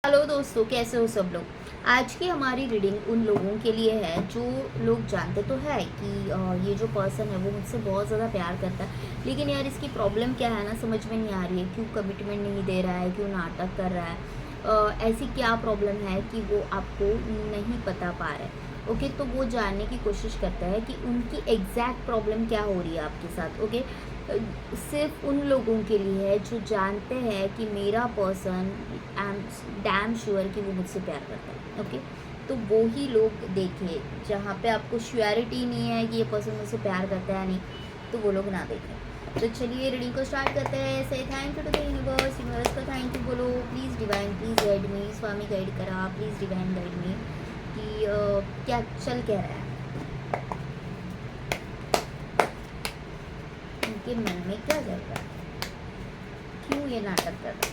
Hello दोस्तों, कैसे हो सब लोग। आज की हमारी रीडिंग उन लोगों के लिए है जो लोग जानते तो है कि ये जो पर्सन है वो मुझसे बहुत ज़्यादा प्यार करता है, लेकिन यार इसकी प्रॉब्लम क्या है ना, समझ में नहीं आ रही है। क्यों कमिटमेंट नहीं दे रहा है, क्यों नाटक कर रहा है, ऐसी क्या प्रॉब्लम है कि वो आपको नहीं बता पा रहा है। ओके, तो वो जानने की कोशिश करता है कि उनकी एग्जैक्ट प्रॉब्लम क्या हो रही है आपके साथ। ओके, सिर्फ उन लोगों के लिए है जो जानते हैं कि मेरा person, I am damn sure कि वो मुझसे प्यार करता है। ओके, तो वो ही लोग देखें। जहाँ पे आपको श्योरिटी नहीं है कि ये पर्सन मुझसे प्यार करता है नहीं, तो वो लोग ना देखें। तो चलिए रीडिंग को स्टार्ट करते हैं। Say thank you to the universe. Universe को थैंक यू बोलो। Please divine, please guide me. स्वामी गाइड करा, प्लीज़ डिवाइन गाइड मी कि क्या चल कह रहा है उनके मन में, क्या चल रहा है, क्यों ये नाटक कर रहा है।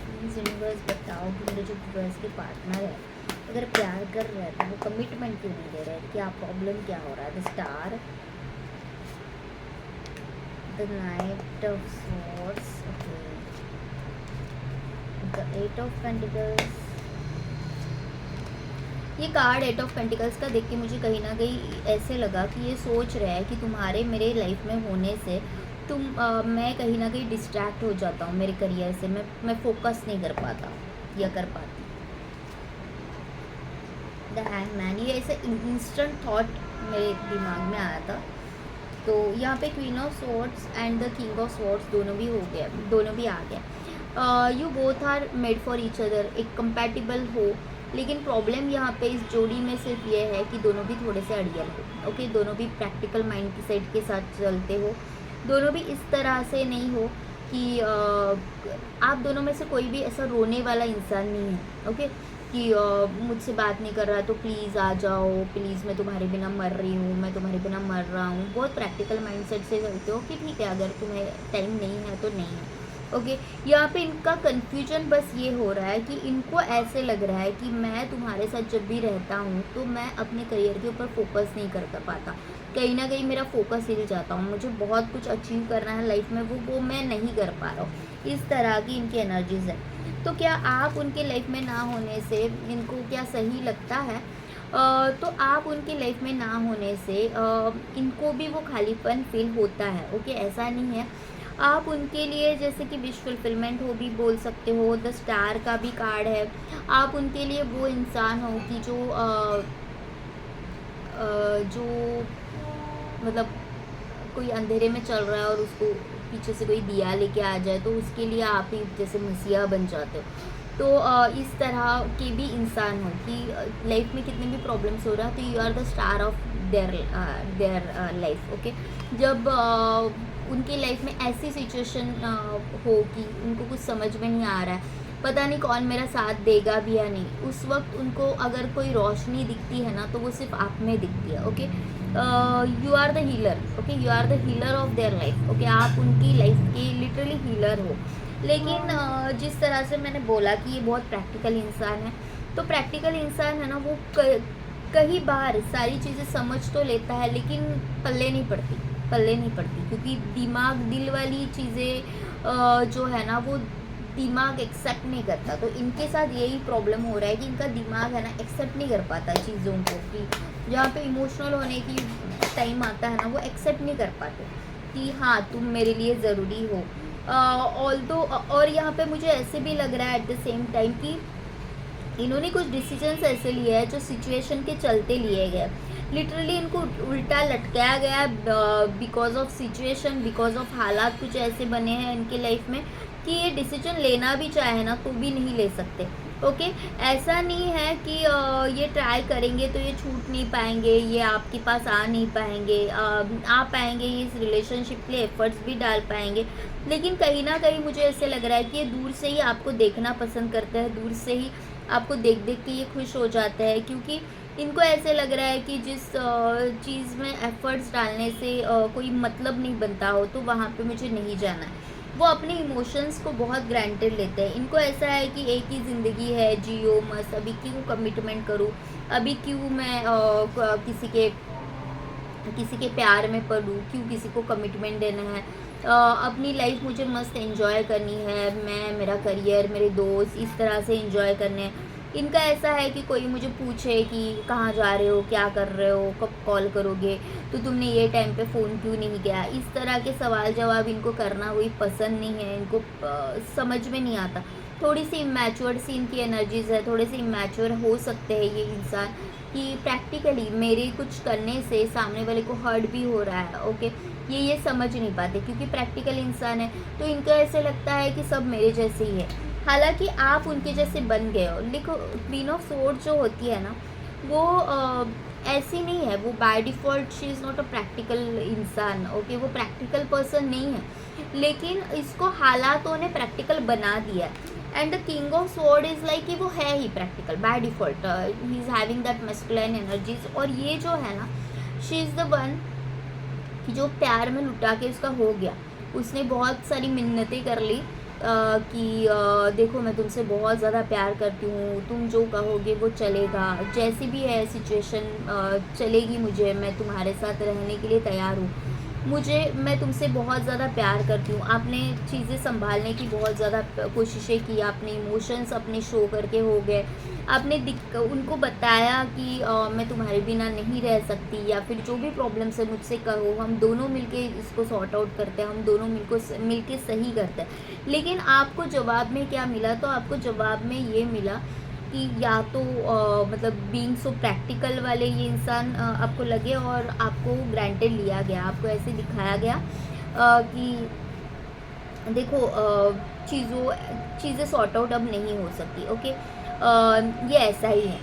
प्लीज़ यूनिवर्स बताओ कि मेरे जो यूनिवर्स के पार्टनर है अगर प्यार कर रहे हैं तो वो कमिटमेंट क्यों नहीं दे रहे हैं। क्या प्रॉब्लम, क्या हो रहा है। The star, the knight of swords, okay, the eight of pentacles. ये कार्ड एट ऑफ पेंटिकल्स का देख के मुझे कहीं ना कहीं ऐसे लगा कि ये सोच रहा है कि तुम्हारे मेरे लाइफ में होने से मैं कहीं ना कहीं डिस्ट्रैक्ट हो जाता हूँ मेरे करियर से। मैं फोकस नहीं कर पाता या कर पाती। द हैंगमैन, ये ऐसे इंस्टेंट थॉट मेरे दिमाग में आया था। तो यहाँ पे queen of swords and the king of swords दोनों भी हो गया, दोनों भी आ गया। You both are made for each other, एक कंपैटिबल हो। लेकिन प्रॉब्लम यहाँ पे इस जोड़ी में सिर्फ ये है कि दोनों भी थोड़े से अड़ियल हो। ओके, दोनों भी प्रैक्टिकल माइंड की सेट के साथ चलते हो। दोनों भी इस तरह से नहीं हो कि आप दोनों में से कोई भी ऐसा रोने वाला इंसान नहीं है। ओके, कि मुझसे बात नहीं कर रहा तो प्लीज़ आ जाओ, प्लीज़ मैं तुम्हारे बिना मर रही हूँ, मैं तुम्हारे बिना मर रहा हूँ। बहुत प्रैक्टिकल माइंडसेट से चलते हो कि ठीक है, अगर तुम्हें टाइम नहीं है तो नहीं है। ओके, यहाँ पे इनका कन्फ्यूजन बस ये हो रहा है कि इनको ऐसे लग रहा है कि मैं तुम्हारे साथ जब भी रहता हूँ तो मैं अपने करियर के ऊपर फोकस नहीं कर पाता। कहीं ना कहीं मेरा फोकस हिल जाता हूँ। मुझे बहुत कुछ अचीव करना है लाइफ में, वो मैं नहीं कर पा रहा हूँ। इस तरह की इनकी एनर्जीज है। तो क्या आप उनके लाइफ में ना होने से इनको क्या सही लगता है? तो आप उनकी लाइफ में ना होने से इनको भी वो खालीपन फील होता है। ओके, ऐसा नहीं है। आप उनके लिए जैसे कि विश फुलफिलमेंट हो भी बोल सकते हो। द स्टार का भी कार्ड है। आप उनके लिए वो इंसान हो कि जो मतलब कोई अंधेरे में चल रहा है और उसको पीछे से कोई दिया लेके आ जाए तो उसके लिए आप ही जैसे मसीहा बन जाते हो। तो इस तरह के भी इंसान हो कि लाइफ में कितने भी प्रॉब्लम्स हो रहा है तो you are the star of their life. Okay, जब उनकी लाइफ में ऐसी सिचुएशन हो कि उनको कुछ समझ में नहीं आ रहा है, पता नहीं कौन मेरा साथ देगा भी या नहीं, उस वक्त उनको अगर कोई रोशनी दिखती है ना तो वो सिर्फ आप में दिखती है। Okay, you are the healer. Okay, you are the healer of their life. Okay, आप उनकी लाइफ के लिटरली हीलर हो। लेकिन जिस तरह से मैंने बोला कि ये बहुत प्रैक्टिकल इंसान है, तो प्रैक्टिकल इंसान है ना वो कई बार सारी चीज़ें समझ तो लेता है लेकिन पल्ले नहीं पड़ती क्योंकि दिमाग, दिल वाली चीज़ें जो है ना वो दिमाग एक्सेप्ट नहीं करता। तो इनके साथ यही प्रॉब्लम हो रहा है कि इनका दिमाग है ना एक्सेप्ट नहीं कर पाता चीज़ों को, कि जहाँ पे इमोशनल होने की टाइम आता है ना वो एक्सेप्ट नहीं कर पाते कि हाँ तुम मेरे लिए ज़रूरी हो। ऑल्दो और यहाँ पे मुझे ऐसे भी लग रहा है एट द सेम टाइम कि इन्होंने कुछ डिसीजंस ऐसे लिए हैं जो सिचुएशन के चलते लिए गए। लिटरली इनको उल्टा लटकाया गया because of situation, because of हालात कुछ ऐसे बने हैं इनके लाइफ में कि ये डिसीजन लेना भी चाहे ना तो भी नहीं ले सकते। ओके, ऐसा नहीं है कि ये ट्राई करेंगे तो ये छूट नहीं पाएंगे, ये आपके पास आ नहीं पाएंगे, आ पाएंगे, ये इस रिलेशनशिप के लिए एफर्ट्स भी डाल पाएंगे। लेकिन कहीं ना कहीं मुझे ऐसे लग रहा है कि ये दूर से ही आपको देखना पसंद करते हैं, दूर से ही आपको देख देख के ये खुश हो जाता है, क्योंकि इनको ऐसे लग रहा है कि जिस चीज़ में एफर्ट्स डालने से कोई मतलब नहीं बनता हो तो वहाँ पे मुझे नहीं जाना है। वो अपने इमोशंस को बहुत ग्रांटेड लेते हैं। इनको ऐसा है कि एक ही ज़िंदगी है, जियो मस्त, अभी क्यों कमिटमेंट करूँ, अभी क्यों मैं किसी के किसी के प्यार में पड़ूँ, क्यों किसी को कमिटमेंट देना है। अपनी लाइफ मुझे मस्त एंजॉय करनी है, मैं, मेरा करियर, मेरे दोस्त इस तरह से एंजॉय करने हैं। इनका ऐसा है कि कोई मुझे पूछे कि कहाँ जा रहे हो, क्या कर रहे हो, कब कॉल करोगे, तो तुमने ये टाइम पे फ़ोन क्यों नहीं किया। इस तरह के सवाल जवाब इनको करना कोई पसंद नहीं है, इनको समझ में नहीं आता। थोड़ी सी इमैच्योर्ड सी इनकी एनर्जीज़ है, थोड़े से इमैच्योर हो सकते हैं ये इंसान, कि प्रैक्टिकली मेरे कुछ करने से सामने वाले को हर्ट भी हो रहा है। ओके, ये समझ नहीं पाते क्योंकि प्रैक्टिकल इंसान है, तो इनको ऐसे लगता है कि सब मेरे जैसे ही है। हालांकि आप उनके जैसे बन गए हो। देखो, क्वीन ऑफ सोर्ड जो होती है ना, वो ऐसी नहीं है, वो by default she is not a practical इंसान। ओके, वो प्रैक्टिकल पर्सन नहीं है, लेकिन इसको हालातों ने प्रैक्टिकल बना दिया है। And the king of sword is like कि वो है ही practical by default, he is having that masculine energies. और ये जो है ना, शी इज़ द वन कि जो प्यार में लुटा के उसका हो गया। उसने बहुत सारी मिन्नतें कर ली कि देखो मैं तुमसे बहुत ज़्यादा प्यार करती हूँ, तुम जो कहोगे वो चलेगा, जैसी भी है सिचुएशन चलेगी, मुझे, मैं तुम्हारे साथ रहने के लिए तैयार हूँ। मैं तुमसे बहुत ज़्यादा प्यार करती हूँ। आपने चीज़ें संभालने की बहुत ज़्यादा कोशिशें की, आपने इमोशंस अपने शो करके हो गए, आपने उनको बताया कि मैं तुम्हारे बिना नहीं रह सकती, या फिर जो भी प्रॉब्लम्स है मुझसे कहो, हम दोनों मिलके इसको सॉर्ट आउट करते हैं, हम दोनों मिलके सही करते हैं। लेकिन आपको जवाब में क्या मिला? तो आपको जवाब में ये मिला कि या तो मतलब बीइंग सो प्रैक्टिकल वाले ये इंसान आपको लगे, और आपको ग्रांटेड लिया गया, आपको ऐसे दिखाया गया कि देखो चीज़ें सॉर्ट आउट अब नहीं हो सकती। ओके, ये ऐसा ही है,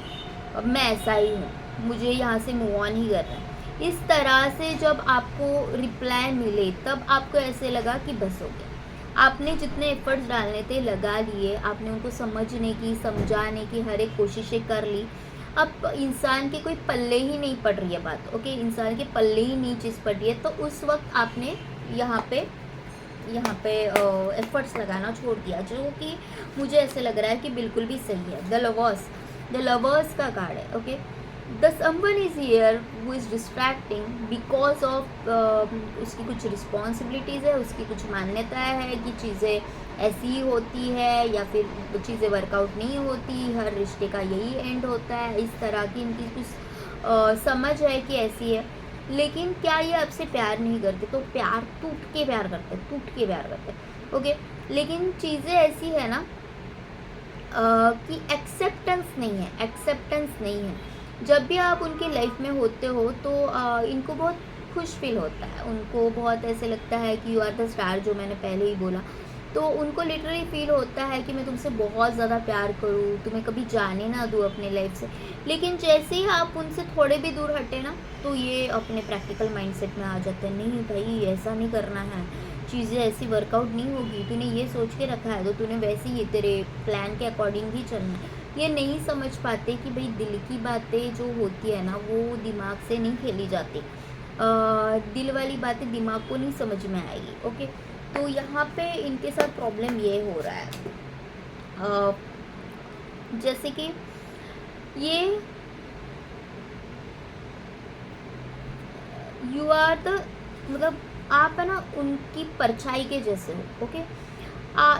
अब मैं ऐसा ही हूँ, मुझे यहाँ से मूव ऑन ही करना है। इस तरह से जब आपको रिप्लाई मिले, तब आपको ऐसे लगा कि बस हो गया। आपने जितने एफर्ट्स डालने थे लगा लिए, आपने उनको समझने की, समझाने की हर एक कोशिशें कर ली। अब इंसान के कोई पल्ले ही नहीं पड़ रही है बात। ओके, इंसान के पल्ले ही नहीं चीज़ पड़ रही है, तो उस वक्त आपने यहाँ पे एफर्ट्स लगाना छोड़ दिया, जो कि मुझे ऐसे लग रहा है कि बिल्कुल भी सही है। द लवर्स का कार्ड है। Okay, the someone is here who is distracting because of उसकी कुछ रिस्पॉन्सिबिलिटीज़ है, उसकी कुछ मान्यताएं है कि चीज़ें ऐसी ही होती है, या फिर चीज़ें वर्कआउट नहीं होती, हर रिश्ते का यही एंड होता है। इस तरह की इनकी कुछ समझ है कि ऐसी है। लेकिन क्या ये आपसे प्यार नहीं करते? तो टूट के प्यार करते। ओके, लेकिन चीज़ें ऐसी है ना कि एक्सेप्टेंस नहीं है। जब भी आप उनकी लाइफ में होते हो तो इनको बहुत खुश फील होता है, उनको बहुत ऐसे लगता है कि यू आर द स्टार, जो मैंने पहले ही बोला। तो उनको लिटरली फील होता है कि मैं तुमसे बहुत ज़्यादा प्यार करूँ, तुम्हें कभी जाने ना दूँ अपने लाइफ से। लेकिन जैसे ही आप उनसे थोड़े भी दूर हटे ना, तो ये अपने प्रैक्टिकल माइंडसेट में आ जाते हैं। नहीं भाई, ऐसा नहीं करना है, चीज़ें ऐसी वर्कआउट नहीं होगी, तूने ये सोच के रखा है तो तूने वैसे ही तेरे प्लान के अकॉर्डिंग ही चलना है। ये नहीं समझ पाते कि भाई दिल की बातें जो होती है ना, वो दिमाग से नहीं खेली जाती। दिल वाली बातें दिमाग को नहीं समझ में आएगी। ओके, तो यहाँ पे इनके साथ प्रॉब्लम ये हो रहा है, जैसे कि ये यू आर द, मतलब आप है ना उनकी परछाई के जैसे हो। ओके,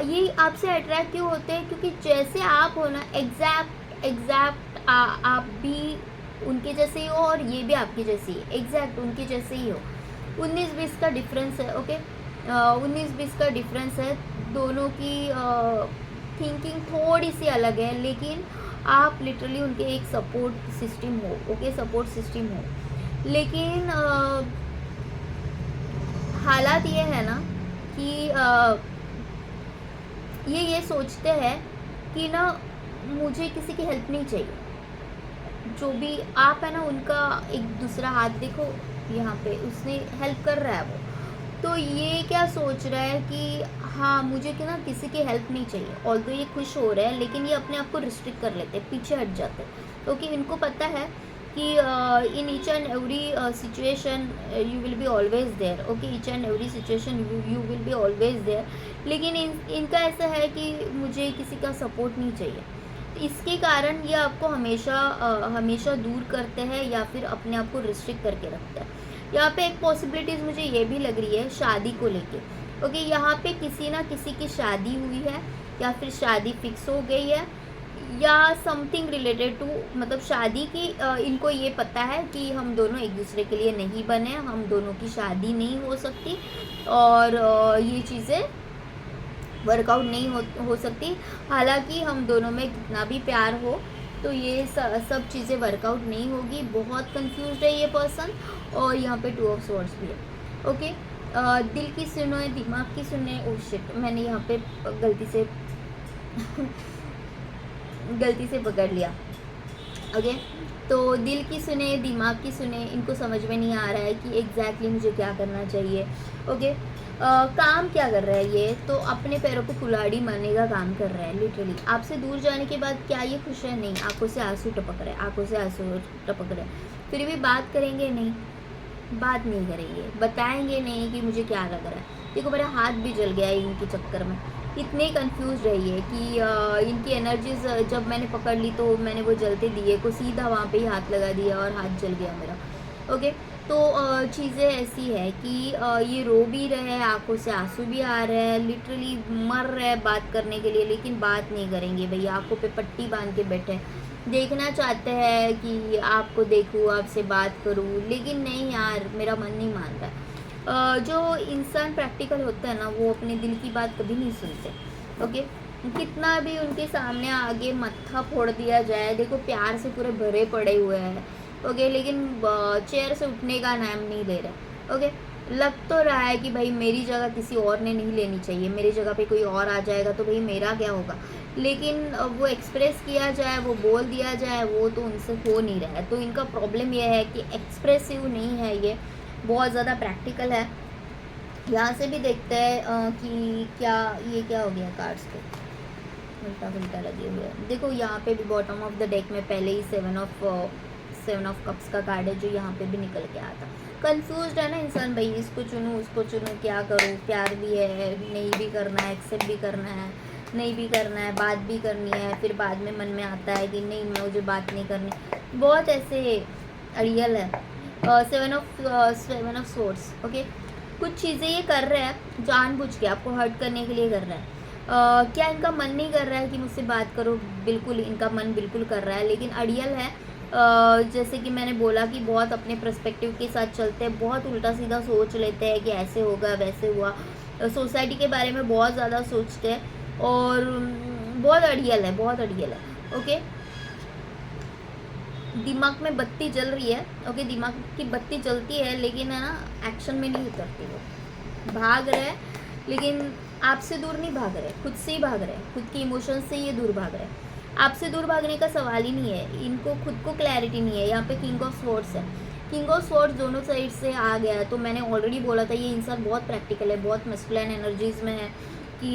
ये आपसे अट्रैक्ट क्यों होते हैं? क्योंकि जैसे आप हो ना, एग्जैक्ट आप भी उनके जैसे ही हो, और ये भी आपके जैसे ही, एग्जैक्ट उनके जैसे ही हो। 19-20 का डिफरेंस है। ओके, 19-20 का डिफरेंस है, दोनों की थिंकिंग थोड़ी सी अलग है, लेकिन आप लिटरली उनके एक सपोर्ट सिस्टम हो। ओके, सपोर्ट सिस्टम हो। लेकिन हालात ये है ना कि ये सोचते हैं कि ना मुझे किसी की हेल्प नहीं चाहिए। जो भी आप है ना, उनका एक दूसरा हाथ देखो, यहाँ पे उसने हेल्प कर रहा है वो, तो ये क्या सोच रहा है कि हाँ, मुझे कि ना किसी की हेल्प नहीं चाहिए। ऑल्दो ये खुश हो रहे हैं, लेकिन ये अपने आप को रिस्ट्रिक्ट कर लेते हैं, पीछे हट जाते हैं, क्योंकि इनको पता है कि in each and every situation you will be always there. Okay, each and every situation you will be always there. लेकिन इनका ऐसा है कि मुझे किसी का सपोर्ट नहीं चाहिए। इसके कारण ये आपको हमेशा दूर करते हैं, या फिर अपने आप को रिस्ट्रिक्ट करके रखते हैं। यहाँ पे एक पॉसिबिलिटीज़ मुझे ये भी लग रही है शादी को लेके। ओके, यहाँ पे किसी ना किसी की शादी हुई है या फिर शादी फिक्स हो गई है या समथिंग रिलेटेड टू, मतलब शादी की इनको ये पता है कि हम दोनों एक दूसरे के लिए नहीं बने, हम दोनों की शादी नहीं हो सकती और ये चीज़ें वर्कआउट नहीं हो सकती। हालांकि हम दोनों में कितना भी प्यार हो तो ये सब चीज़ें वर्कआउट नहीं होगी। बहुत कंफ्यूज्ड है ये पर्सन। और यहाँ पे 2 ऑफ स्वॉर्ड्स भी है। ओके, दिल की सुने दिमाग की सुने। ओ शिट, मैंने यहाँ पे गलती से गलती से पकड़ लिया। ओके, तो दिल की सुने दिमाग की सुने, इनको समझ में नहीं आ रहा है कि एग्जैक्टली मुझे क्या करना चाहिए। ओके, काम क्या कर रहा है ये, तो अपने पैरों पे कुल्हाड़ी मारने का काम कर रहा है लिटरली। आपसे दूर जाने के बाद क्या ये खुश है? नहीं, आंखों से आंसू टपक रहे, आंखों से आंसू टपक रहे। फिर भी बात करेंगे नहीं, बात नहीं करेंगे, बताएंगे नहीं कि मुझे क्या लग रहा है। देखो मेरा हाथ भी जल गया है इनके चक्कर में। इतने कंफ्यूज रही है कि इनकी एनर्जीज जब मैंने पकड़ ली तो मैंने वो जलते दिए को सीधा वहाँ पे ही हाथ लगा दिया और हाथ जल गया मेरा। ओके, तो चीज़ें ऐसी है कि ये रो भी रहे हैं, आंखों से आंसू भी आ रहे हैं, लिटरली मर रहे हैं बात करने के लिए, लेकिन बात नहीं करेंगे भैया। आंखों पे पट्टी बांध के बैठे हैं, देखना चाहते हैं कि आपको देखूँ, आपसे बात करूँ, लेकिन नहीं यार, मेरा मन नहीं मान रहा है। जो इंसान प्रैक्टिकल होता है ना, वो अपने दिल की बात कभी नहीं सुनते। ओके, कितना भी उनके सामने आगे मत्था फोड़ दिया जाए, देखो प्यार से पूरे भरे पड़े हुए हैं। ओके, लेकिन चेयर से उठने का नाम नहीं ले रहे। ओके, लग तो रहा है कि भाई मेरी जगह किसी और ने नहीं लेनी चाहिए, मेरी जगह पे कोई और आ जाएगा तो भाई मेरा क्या होगा, लेकिन वो एक्सप्रेस किया जाए, वो बोल दिया जाए, वो तो उनसे हो नहीं रहा है। तो इनका प्रॉब्लम ये है कि एक्सप्रेसिव नहीं है, ये बहुत ज़्यादा प्रैक्टिकल है। यहाँ से भी देखते हैं कि क्या ये क्या हो गया कार्ड्स पे उल्टा पुल्टा लगे हुए हैं। देखो यहाँ पे भी बॉटम ऑफ द डेक में पहले ही 7 ऑफ कप्स का कार्ड है जो यहाँ पे भी निकल के आता। कंफ्यूज्ड है ना इंसान, भाई इसको चुनूँ उसको चुनूँ, क्या करूँ, प्यार भी है नहीं भी करना है, एक्सेप्ट भी करना है नहीं भी करना है, बात भी करनी है, फिर बाद में मन में आता है कि नहीं मुझे बात नहीं करनी। बहुत ऐसे रियल है। 7 ऑफ सोर्ड्स। ओके, कुछ चीज़ें ये कर रहे हैं जानबूझ के, आपको हर्ट करने के लिए कर रहा है। क्या इनका मन नहीं कर रहा है कि मुझसे बात करो? बिल्कुल इनका मन बिल्कुल कर रहा है, लेकिन अड़ियल है। जैसे कि मैंने बोला कि बहुत अपने पर्सपेक्टिव के साथ चलते हैं, बहुत उल्टा सीधा सोच लेते हैं कि ऐसे होगा वैसे हुआ, सोसाइटी के बारे में बहुत ज़्यादा सोचते हैं और बहुत अड़ियल है, बहुत अड़ियल है। ओके, दिमाग में बत्ती जल रही है। ओके, दिमाग की बत्ती जलती है लेकिन है ना एक्शन में नहीं उतरती। वो भाग रहे हैं लेकिन आपसे दूर नहीं भाग रहे, खुद से ही भाग रहे हैं, खुद के इमोशंस से ये दूर भाग रहे हैं। आपसे दूर भागने का सवाल ही नहीं है, इनको खुद को क्लैरिटी नहीं है। यहाँ पे किंग ऑफ स्वॉर्ड्स है, किंग ऑफ स्वॉर्ड्स दोनों साइड से आ गया है। तो मैंने ऑलरेडी बोला था ये इंसान बहुत प्रैक्टिकल है, बहुत मस्कुलिन एनर्जीज में है कि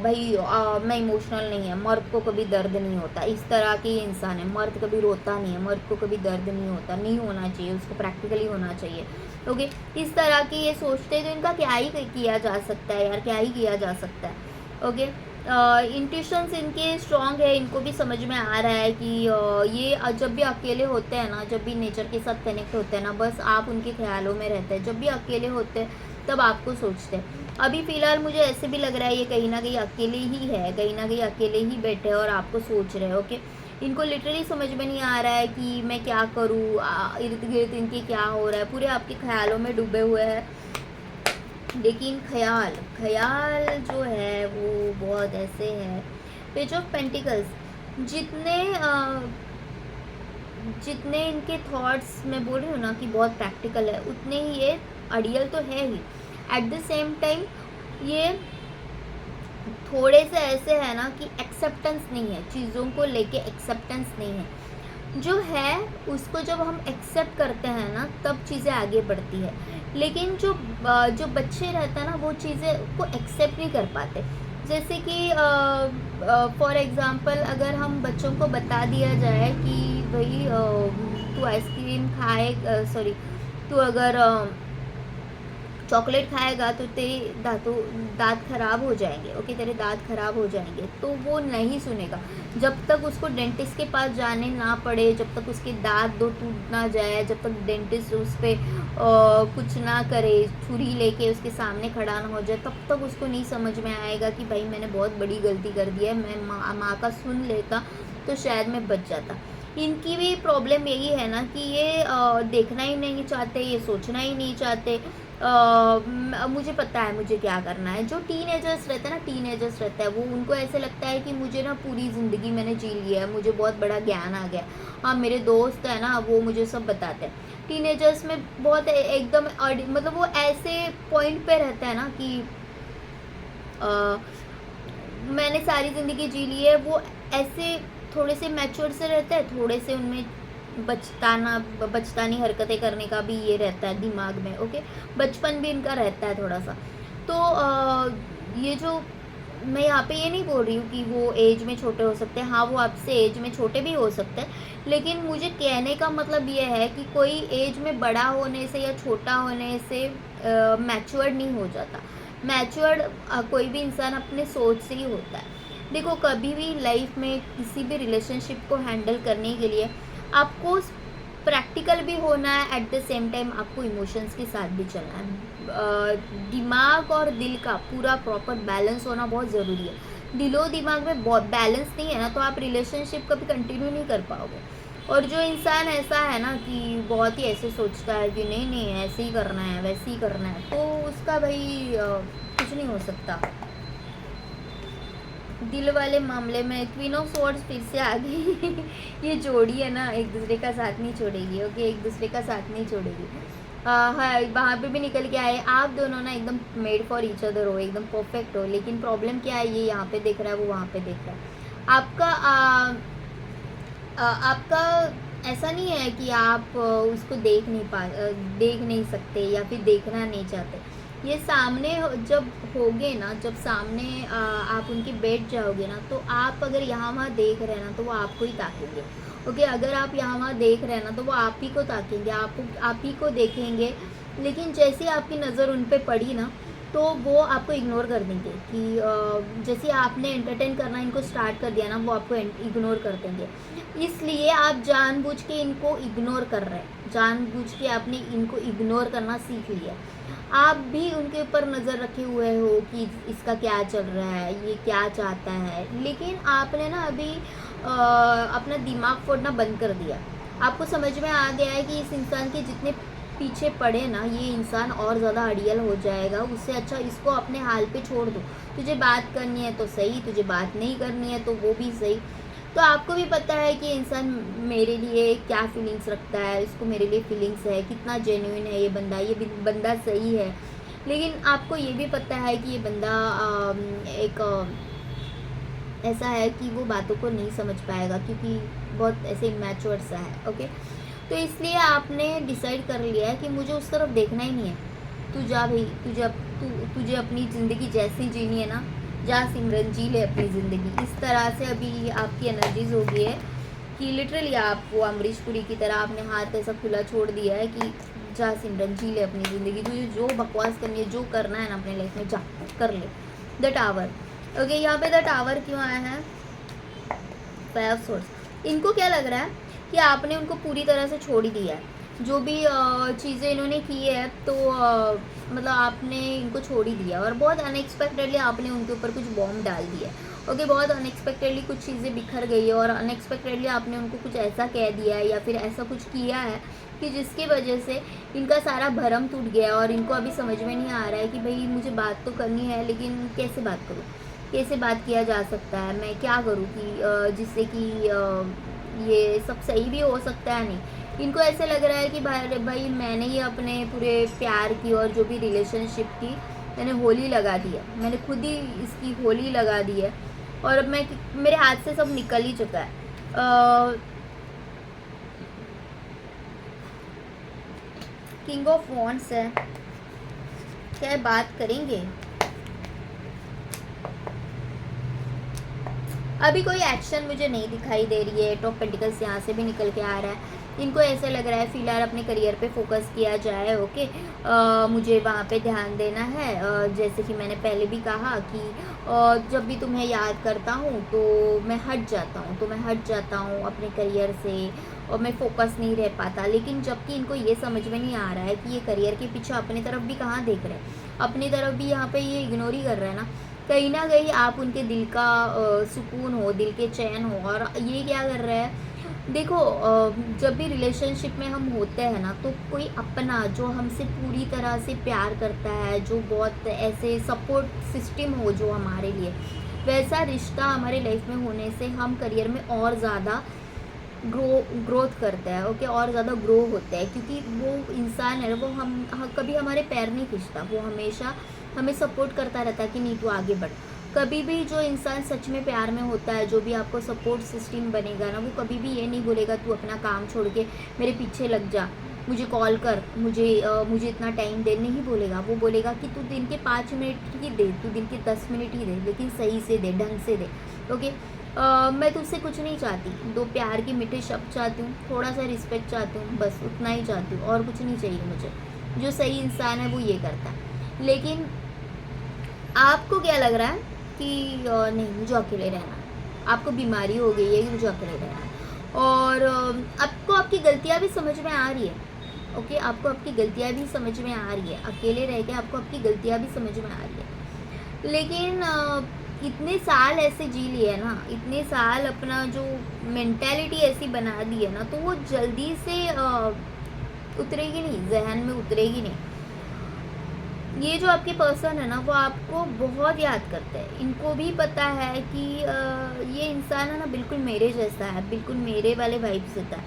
भाई मैं इमोशनल नहीं है, मर्द को कभी दर्द नहीं होता, इस तरह के इंसान है। मर्द कभी रोता नहीं है, मर्द को कभी दर्द नहीं होता, नहीं होना चाहिए, उसको प्रैक्टिकली होना चाहिए। ओके, इस तरह की ये सोचते हैं, तो इनका क्या ही किया जा सकता है यार, क्या ही किया जा सकता है। ओके, इंट्यूशंस इनके स्ट्रॉन्ग है, इनको भी समझ में आ रहा है कि ये जब भी अकेले होते हैं ना, जब भी नेचर के साथ कनेक्ट होते हैं ना, बस आप उनके ख्यालों में रहते हैं। जब भी अकेले होते हैं तब आपको सोचते हैं। अभी फ़िलहाल मुझे ऐसे भी लग रहा है ये कहीं ना कहीं अकेले ही है, कहीं ना कहीं अकेले ही बैठे हैं और आपको सोच रहे हैं। ओके, इनको लिटरली समझ में नहीं आ रहा है कि मैं क्या करूँ, इर्द गिर्द इनके क्या हो रहा है, पूरे आपके ख्यालों में डूबे हुए हैं। लेकिन ख्याल ख्याल जो है वो बहुत ऐसे है। पेज ऑफ पेंटिकल्स, जितने इनके थॉट्स मैं बोल रही हूँ ना कि बहुत प्रैक्टिकल है, उतने ही ये अड़ियल तो है ही। एट द सेम टाइम ये थोड़े से ऐसे है ना कि एक्सेप्टेंस नहीं है, चीज़ों को लेके एक्सेप्टेंस नहीं है। जो है उसको जब हम एक्सेप्ट करते हैं ना तब चीज़ें आगे बढ़ती है, लेकिन जो बच्चे रहते हैं ना वो चीज़ें को एक्सेप्ट नहीं कर पाते। जैसे कि फॉर एग्ज़ाम्पल अगर हम बच्चों को बता दिया जाए कि भाई तू आइसक्रीम खाए, सॉरी तू अगर चॉकलेट खाएगा तो तेरे दांत खराब हो जाएंगे, ओके, तेरे दांत खराब हो जाएंगे, तो वो नहीं सुनेगा। जब तक उसको डेंटिस्ट के पास जाने ना पड़े, जब तक उसके दांत दो टूट ना जाए, जब तक डेंटिस्ट उस पर कुछ ना करे, छुरी लेके उसके सामने खड़ा ना हो जाए, तब तक उसको नहीं समझ में आएगा कि भाई मैंने बहुत बड़ी गलती कर दी है, मैं माँ का सुन लेता तो शायद मैं बच जाता। इनकी भी प्रॉब्लम यही है ना कि ये देखना ही नहीं चाहते, ये सोचना ही नहीं चाहते। मुझे पता है मुझे क्या करना है। जो टीनेजर्स रहता है ना, टीनेजर्स रहता है वो, उनको ऐसे लगता है कि मुझे ना पूरी ज़िंदगी मैंने जी लिया है, मुझे बहुत बड़ा ज्ञान आ गया। हाँ, मेरे दोस्त है ना वो मुझे सब बताते हैं। टीनेजर्स में बहुत एकदम मतलब वो ऐसे पॉइंट पे रहता है ना कि अ, मैंने सारी ज़िंदगी जी ली है। वो ऐसे थोड़े से मैच्योर से रहता है, थोड़े से उनमें बचतानी हरकतें करने का भी ये रहता है दिमाग में, ओके, बचपन भी इनका रहता है थोड़ा सा। तो ये जो मैं यहाँ पे ये नहीं बोल रही हूँ कि वो एज में छोटे हो सकते हैं, हाँ वो आपसे एज में छोटे भी हो सकते हैं, लेकिन मुझे कहने का मतलब ये है कि कोई एज में बड़ा होने से या छोटा होने से मैच्योर्ड नहीं हो जाता। मैच्योर्ड कोई भी इंसान अपने सोच से ही होता है। देखो, कभी भी लाइफ में किसी भी रिलेशनशिप को हैंडल करने के लिए आपको प्रैक्टिकल भी होना है, एट द सेम टाइम आपको इमोशंस के साथ भी चलना है। दिमाग और दिल का पूरा प्रॉपर बैलेंस होना बहुत ज़रूरी है। दिलो दिमाग में बहुत बैलेंस नहीं है ना, तो आप रिलेशनशिप कभी कंटिन्यू नहीं कर पाओगे। और जो इंसान ऐसा है ना कि बहुत ही ऐसे सोचता है कि नहीं नहीं ऐसे ही करना है, वैसे ही करना है, तो उसका भाई कुछ नहीं हो सकता। दिल वाले मामले में क्वीन ऑफ स्वॉर्ड्स फिर से आ गई। ये जोड़ी है ना, एक दूसरे का साथ नहीं छोड़ेगी, ओके, एक दूसरे का साथ नहीं छोड़ेगी। हाँ, वहाँ पे भी निकल के आए, आप दोनों ना एकदम मेड फॉर ईच अदर हो, एकदम परफेक्ट हो। लेकिन प्रॉब्लम क्या है, ये यहाँ पे देख रहा है, वो वहाँ पे देख रहा है। आपका ऐसा नहीं है कि आप उसको देख नहीं सकते या फिर देखना नहीं चाहते। ये सामने जब होगे ना, जब सामने आप उनके बैठ जाओगे ना, तो आप अगर यहाँ वहाँ देख रहे हैं ना, तो वो आपको ही ताकेंगे, ओके। अगर आप यहाँ वहाँ देख रहे हैं ना, तो वो आप ही को ताकेंगे, आप ही को देखेंगे। लेकिन जैसे आपकी नज़र उन पे पड़ी ना, तो वो आपको इग्नोर कर देंगे कि जैसे आपने एंटरटेन करना इनको स्टार्ट कर दिया ना, वो आपको इग्नोर कर देंगे। इसलिए आप जानबूझ के इनको इग्नोर कर रहे हैं, जानबूझ के आपने इनको इग्नोर करना सीख लिया। आप भी उनके ऊपर नज़र रखे हुए हो कि इसका क्या चल रहा है, ये क्या चाहता है, लेकिन आपने ना अभी अपना दिमाग फोड़ना बंद कर दिया। आपको समझ में आ गया है कि इस इंसान के जितने पीछे पड़े ना, ये इंसान और ज़्यादा अड़ियल हो जाएगा। उससे अच्छा इसको अपने हाल पे छोड़ दो। तुझे बात करनी है तो सही, तुझे बात नहीं करनी है तो वो भी सही। तो आपको भी पता है कि इंसान मेरे लिए क्या फीलिंग्स रखता है, इसको मेरे लिए फीलिंग्स है, कितना जेन्युइन है ये बंदा सही है। लेकिन आपको ये भी पता है कि ये बंदा ऐसा है कि वो बातों को नहीं समझ पाएगा, क्योंकि बहुत ऐसे इमैच्योर सा है, ओके। तो इसलिए आपने डिसाइड कर लिया है कि मुझे उस तरफ देखना ही नहीं है। तू जा भाई, तुझे अपनी ज़िंदगी जैसी जीनी है ना, जा सिमरन, जी ले अपनी ज़िंदगी। इस तरह से अभी आपकी एनर्जीज हो गई है कि लिटरली आप वो अमरीश पुरी की तरह आपने हाथ ऐसा खुला छोड़ दिया है कि जा सिमरन, जी ले अपनी ज़िंदगी। तुझे जो बकवास करनी है, जो करना है ना अपने लाइफ में, जा कर ले। The tower, okay. यहाँ पे द टावर क्यों आया है? 5 सोर्स। इनको क्या लग रहा है कि आपने उनको पूरी तरह से छोड़ ही दिया है। जो भी चीज़ें इन्होंने की है, तो मतलब आपने इनको छोड़ ही दिया, और बहुत अनएक्सपेक्टेडली आपने उनके ऊपर कुछ बॉम्ब डाल दिया है, ओके। बहुत अनएक्सपेक्टेडली कुछ चीज़ें बिखर गई है, और अनएक्सपेक्टेडली आपने उनको कुछ ऐसा कह दिया है या फिर ऐसा कुछ किया है कि जिसकी वजह से इनका सारा भरम टूट गया, और इनको अभी समझ में नहीं आ रहा है कि भाई मुझे बात तो करनी है, लेकिन कैसे बात करूँ, कैसे बात किया जा सकता है, मैं क्या करूँ कि जिससे कि ये सब सही भी हो सकता है। नहीं, इनको ऐसे लग रहा है कि भाई मैंने ही अपने पूरे प्यार की और जो भी रिलेशनशिप की, मैंने होली लगा दी है, मैंने खुद ही इसकी होली लगा दी है, और अब मेरे हाथ से सब निकल ही चुका है। किंग ऑफ वॉन्ड्स है, क्या बात करेंगे? अभी कोई एक्शन मुझे नहीं दिखाई दे रही है। टॉप पेंटिकल्स यहाँ से भी निकल के आ रहा है। इनको ऐसे लग रहा है फ़िलहाल अपने करियर पे फोकस किया जाए। ओके, मुझे वहाँ पे ध्यान देना है। जैसे कि मैंने पहले भी कहा कि जब भी तुम्हें याद करता हूँ तो मैं हट जाता हूँ, अपने करियर से, और मैं फोकस नहीं रह पाता। लेकिन जबकि इनको ये समझ में नहीं आ रहा है कि ये करियर के पीछे अपनी तरफ भी कहाँ देख रहे हैं, अपनी तरफ भी यहाँ पे ये इग्नोर ही कर रहे हैं ना। कहीं ना कहीं आप उनके दिल का सुकून हो, दिल के चैन हो। और ये क्या कर रहे हैं, देखो, जब भी रिलेशनशिप में हम होते हैं ना, तो कोई अपना जो हमसे पूरी तरह से प्यार करता है, जो बहुत ऐसे सपोर्ट सिस्टम हो जो हमारे लिए, वैसा रिश्ता हमारे लाइफ में होने से हम करियर में और ज़्यादा ग्रोथ करते हैं। ओके, और ज़्यादा ग्रो होते हैं, क्योंकि वो इंसान है वो कभी हमारे पैर नहीं खींचता, वो हमेशा हमें सपोर्ट करता रहता है कि नहीं, तू आगे बढ़। कभी भी जो इंसान सच में प्यार में होता है, जो भी आपको सपोर्ट सिस्टम बनेगा ना, वो कभी भी ये नहीं बोलेगा तू अपना काम छोड़ के मेरे पीछे लग जा, मुझे कॉल कर, मुझे इतना टाइम दे, नहीं बोलेगा। वो बोलेगा कि तू दिन के 5 मिनट ही दे, तू दिन के 10 मिनट ही दे, लेकिन सही से दे, ढंग से दे। ओके, मैं तुझसे कुछ नहीं चाहती, 2 प्यार के मीठे शब्द चाहती हूँ, थोड़ा सा रिस्पेक्ट चाहती हूँ, बस उतना ही चाहती हूँ, और कुछ नहीं चाहिए मुझे। जो सही इंसान है वो ये करता है। लेकिन आपको क्या लग रहा है कि नहीं, मुझे अकेले रहना है, आपको बीमारी हो गई है कि मुझे अकेले रहना है, और आपको आपकी गलतियाँ भी समझ में आ रही है। ओके, आपको आपकी गलतियाँ भी समझ में आ रही है, अकेले रह के आपको आपकी गलतियाँ भी समझ में आ रही है। लेकिन इतने साल ऐसे जी लिए ना, इतने साल अपना जो मेंटालिटी ऐसी बना दी है ना, तो वो जल्दी से उतरेगी नहीं, जहन में उतरेगी नहीं। ये जो आपके पर्सन है ना, वो आपको बहुत याद करते हैं। इनको भी पता है कि ये इंसान है ना, बिल्कुल मेरे जैसा है, बिल्कुल मेरे वाले वाइब से था।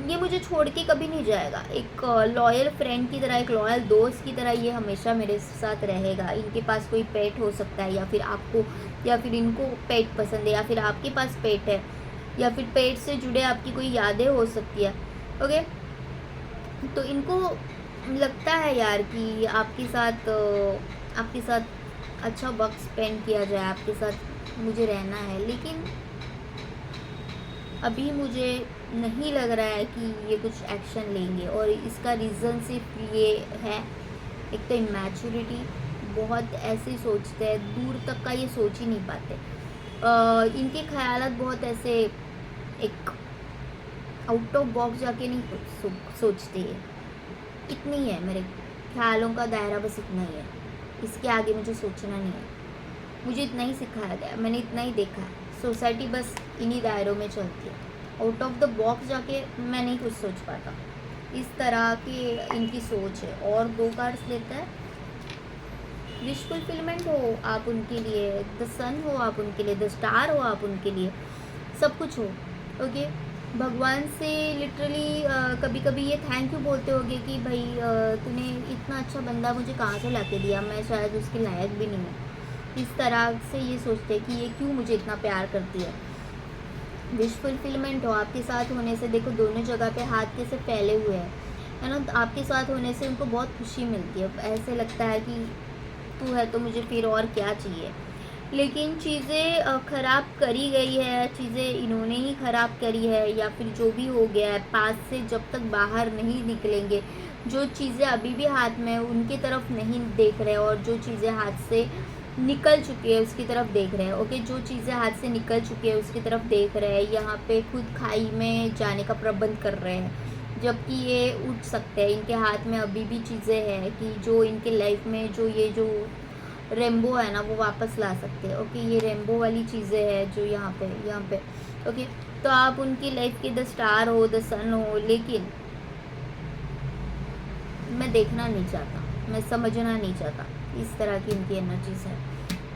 ये मुझे छोड़ के कभी नहीं जाएगा। एक लॉयल फ्रेंड की तरह, एक लॉयल दोस्त की तरह ये हमेशा मेरे साथ रहेगा। इनके पास कोई पेट हो सकता है, या फिर आपको, या फिर इनको पेट पसंद है, या फिर आपके पास पेट है, या फिर पेट से जुड़े आपकी कोई यादें हो सकती है। ओके, तो इनको लगता है यार कि आपके साथ अच्छा वक्त स्पेंड किया जाए, आपके साथ मुझे रहना है। लेकिन अभी मुझे नहीं लग रहा है कि ये कुछ एक्शन लेंगे, और इसका रीज़न सिर्फ ये है, एक तो इमैच्योरिटी, बहुत ऐसे सोचते हैं, दूर तक का ये सोच ही नहीं पाते। इनके ख़यालात बहुत ऐसे एक आउट ऑफ बॉक्स जाके नहीं सोचते हैं। इतनी है मेरे ख्यालों का दायरा, बस इतना ही है। इसके आगे मुझे सोचना नहीं है। मुझे इतना ही सिखाया गया, मैंने इतना ही देखा है। सोसाइटी बस इन्हीं दायरों में चलती है, आउट ऑफ द बॉक्स जाके मैं नहीं कुछ सोच पाता। इस तरह की इनकी सोच है। और 2 कार्ड्स लेता है, विश फुलफिलमेंट हो आप उनके लिए, द सन हो आप उनके लिए, द स्टार हो आप उनके लिए, सब कुछ हो। ओके, भगवान से लिटरली कभी कभी ये थैंक यू बोलते होगे कि भाई तूने इतना अच्छा बंदा मुझे कहाँ से ला के दिया, मैं शायद उसके लायक भी नहीं हूँ। इस तरह से ये सोचते हैं कि ये क्यों मुझे इतना प्यार करती है। विश फुलफिलमेंट हो आपके साथ होने से, देखो दोनों जगह पे हाथ कैसे फैले हुए हैं, है ना। तो आपके साथ होने से उनको बहुत खुशी मिलती है, ऐसे लगता है कि तू है तो मुझे फिर और क्या चाहिए। लेकिन चीज़ें ख़राब करी गई है, चीज़ें इन्होंने ही ख़राब करी है, या फिर जो भी हो गया है, पास से जब तक बाहर नहीं निकलेंगे, जो चीज़ें अभी भी हाथ में उनकी तरफ नहीं देख रहे, और जो चीज़ें हाथ से निकल चुकी है उसकी तरफ देख रहे हैं। ओके, जो चीज़ें हाथ से निकल चुकी है उसकी तरफ देख रहे हैं, यहाँ पे खुद खाई में जाने का प्रबंध कर रहे हैं, जबकि ये उठ सकते हैं। इनके हाथ में अभी भी चीज़ें हैं कि जो इनके लाइफ में जो रेम्बो है ना, वो वापस ला सकते हैं। ओके, ये रेम्बो वाली चीज़ें हैं जो यहाँ पे। ओके, तो आप उनकी लाइफ के द स्टार हो, द सन हो, लेकिन मैं देखना नहीं चाहता, मैं समझना नहीं चाहता। इस तरह की इनकी एनर्जीज है।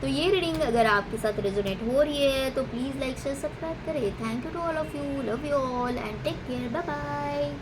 तो ये रीडिंग अगर आपके साथ रेजोनेट हो रही है तो प्लीज़ लाइक शेयर सब्सक्राइब करें। Thank you to all of you, love you all and take care, bye bye.